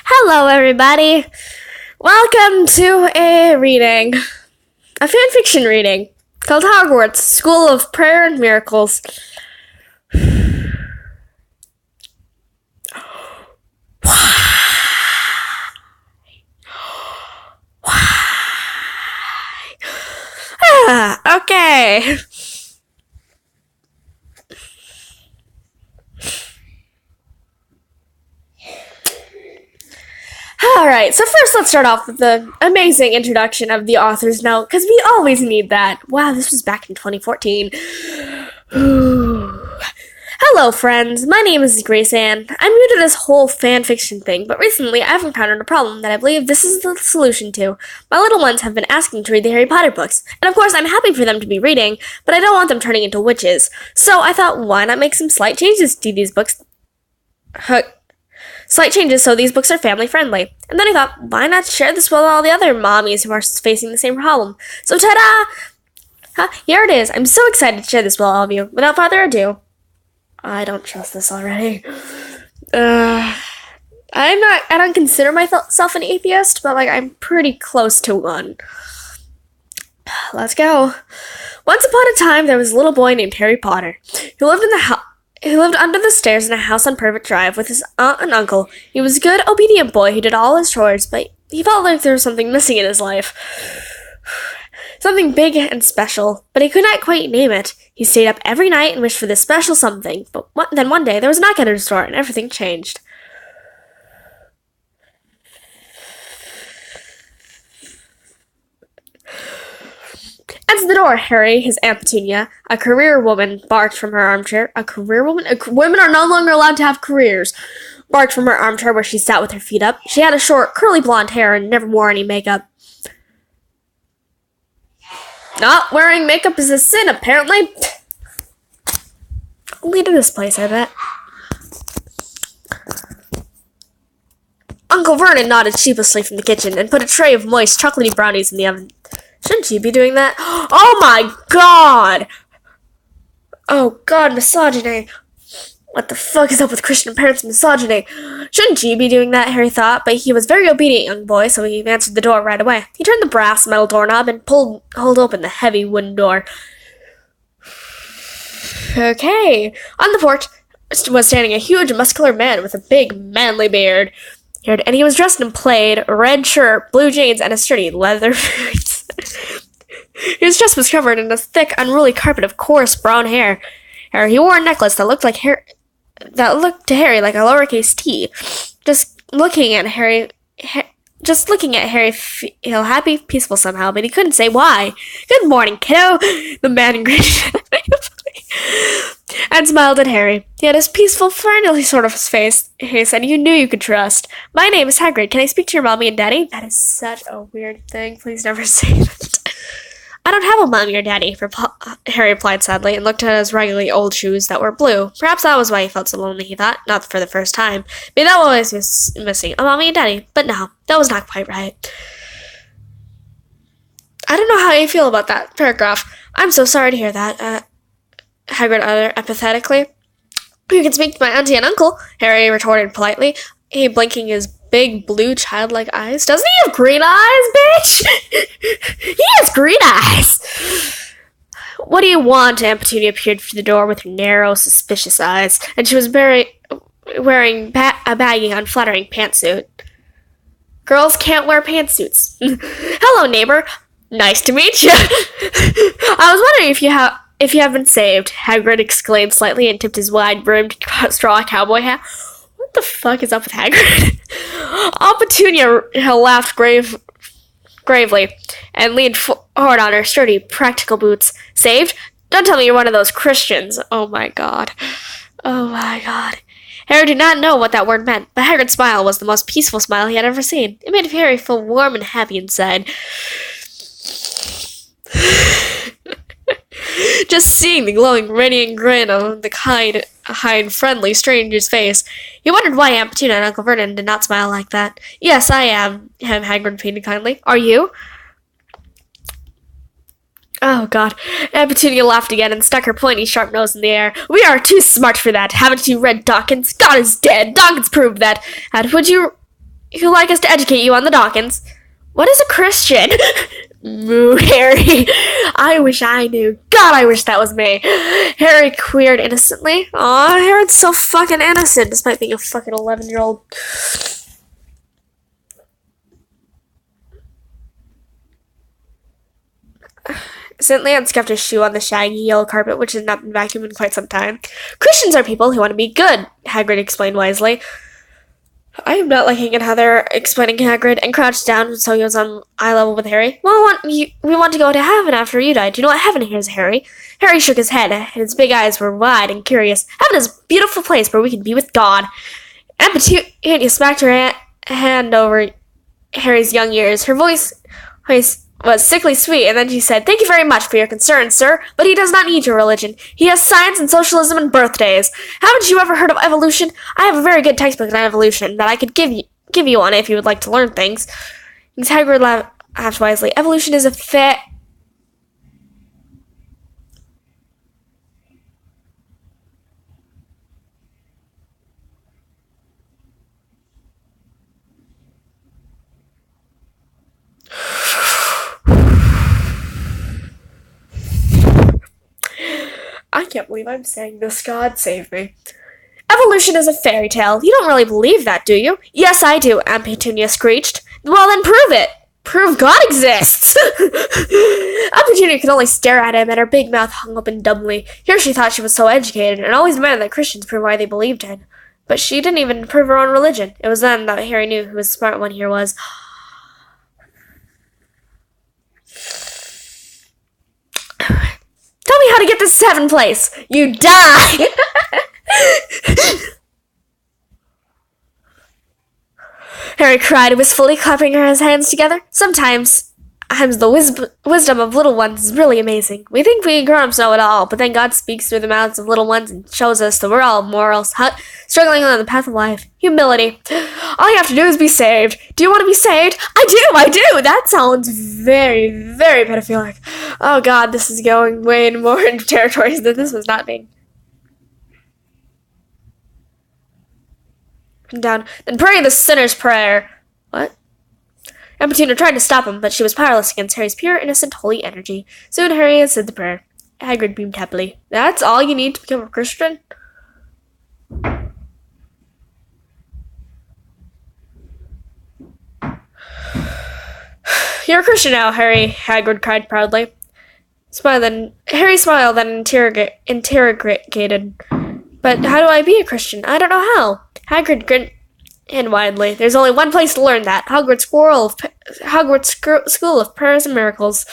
Hello, everybody. Welcome to a fanfiction reading called Hogwarts, School of Prayer and Miracles. Okay. Alright, so first let's start off with the amazing introduction of the author's note, because we always need that. Wow, this was back in 2014. Hello, friends. My name is Grace Ann. I'm new to this whole fanfiction thing, but recently I've encountered a problem that I believe this is the solution to. My little ones have been asking to read the Harry Potter books, and of course I'm happy for them to be reading, but I don't want them turning into witches. So I thought, why not make some slight changes to these books? Slight changes so these books are family friendly. And then I thought, why not share this with all the other mommies who are facing the same problem? So ta-da! Here it is. I'm so excited to share this with all of you. Without further ado, I don't trust this already. I don't consider myself an atheist, but I'm pretty close to one. Let's go. Once upon a time, there was a little boy named Harry Potter who lived under the stairs in a house on Privet Drive with his aunt and uncle. He was a good, obedient boy who did all his chores, but he felt like there was something missing in his life. Something big and special, but he could not quite name it. He stayed up every night and wished for this special something, but then one day there was a knock at his door and everything changed. Answer the door, Harry, his Aunt Petunia, a career woman, barked from her armchair. A career woman? Women are no longer allowed to have careers. Barked from her armchair where she sat with her feet up. She had a short, curly blonde hair and never wore any makeup. Not wearing makeup is a sin, apparently. Only to this place, I bet. Uncle Vernon nodded sheepishly from the kitchen and put a tray of moist, chocolatey brownies in the oven. Shouldn't you be doing that? Oh my god! Oh god, misogyny. What the fuck is up with Christian parents' misogyny? Shouldn't you be doing that, Harry thought, but he was a very obedient young boy, so he answered the door right away. He turned the brass metal doorknob and pulled open the heavy wooden door. Okay. On the porch was standing a huge, muscular man with a big, manly beard. And he was dressed in plaid, red shirt, blue jeans, and a sturdy leather boots. His dress was covered in a thick, unruly carpet of coarse brown hair. He wore a necklace that looked to Harry like a lowercase t. Just looking at Harry, feel happy, peaceful somehow, but he couldn't say why. Good morning, kiddo. The man greeted and smiled at Harry. He had his peaceful, friendly sort of face. He said, "You knew you could trust. My name is Hagrid. Can I speak to your mommy and daddy?" That is such a weird thing. Please never say that. "I don't have a mommy or daddy," Harry replied sadly, and looked at his raggedy old shoes that were blue. Perhaps that was why he felt so lonely, he thought. Not for the first time. Maybe that always was missing, a mommy and daddy. But no, that was not quite right. "I don't know how you feel about that paragraph. I'm so sorry to hear that," Hagrid uttered apathetically. "You can speak to my auntie and uncle," Harry retorted politely, blinking his big, blue, childlike eyes. "Doesn't he have green eyes, bitch?" "He has green eyes!" "What do you want?" Aunt Petunia appeared through the door with her narrow, suspicious eyes, and she was wearing a baggy, unflattering pantsuit. Girls can't wear pantsuits. "Hello, neighbor. Nice to meet you." "I was wondering if you have been saved," Hagrid exclaimed slightly and tipped his wide-brimmed straw cowboy hat. What the fuck is up with Hagrid? Aunt Petunia laughed gravely and leaned forward on her sturdy, practical boots. "Saved? Don't tell me you're one of those Christians." Oh my god. Oh my god. Harry did not know what that word meant, but Hagrid's smile was the most peaceful smile he had ever seen. It made Harry feel warm and happy inside. Just seeing the glowing, radiant grin on the kind, friendly stranger's face, he wondered why Aunt Petunia and Uncle Vernon did not smile like that. "Yes, I am," Hagrid repeated kindly. "Are you?" Oh, God. Aunt Petunia laughed again and stuck her pointy, sharp nose in the air. "We are too smart for that. Haven't you read Dawkins? God is dead. Dawkins proved that. And would you who like us to educate you on the Dawkins. What is a Christian? Moo, Harry. I wish I knew. God, I wish that was me. Harry queered innocently. Aw, Harry's so fucking innocent, despite being a fucking 11-year-old. St. Lance kept his shoe on the shaggy yellow carpet, which had not been vacuumed in quite some time. Christians are people who want to be good, Hagrid explained wisely. I am not looking at Heather, explaining Hagrid, and crouched down so he was on eye level with Harry. Well, we want to go to heaven after you die. Do you know what heaven is, Harry? Harry shook his head. His big eyes were wide and curious. Heaven is a beautiful place where we can be with God. And Petunia smacked her hand over Harry's young ears. Her voice was sickly sweet, and then she said, "Thank you very much for your concern, sir, but he does not need your religion. He has science and socialism and birthdays. Haven't you ever heard of evolution? I have a very good textbook on evolution that I could give you on if you would like to learn things." Hagrid laughed wisely. Evolution is a I can't believe I'm saying this. God save me. Evolution is a fairy tale. You don't really believe that, do you? Yes, I do, Aunt Petunia screeched. Well, then prove it. Prove God exists. Aunt Petunia could only stare at him, and her big mouth hung open dumbly. Here she thought she was so educated, and always demanded that Christians prove why they believed in. But she didn't even prove her own religion. It was then that Harry knew who the smart one here was. Tell me how to get this 7th place. You die! Harry cried wistfully, clapping his hands together. Sometimes the wisdom of little ones is really amazing. We think we grown-ups know it all, but then God speaks through the mouths of little ones and shows us that we're all morals, struggling on the path of life. Humility. All you have to do is be saved. Do you want to be saved? I do! That sounds very, very pedophilic. Oh God, this is going way more into territories that this was not being. Down. Then pray the sinner's prayer. What? Aunt Petunia tried to stop him, but she was powerless against Harry's pure, innocent, holy energy. Soon Harry had said the prayer. Hagrid beamed happily. That's all you need to become a Christian? You're a Christian now, Harry, Hagrid cried proudly. Harry smiled, then interrogated. But how do I be a Christian? I don't know how. Hagrid grinned widely. There's only one place to learn that. Hogwarts School of Prayers and Miracles.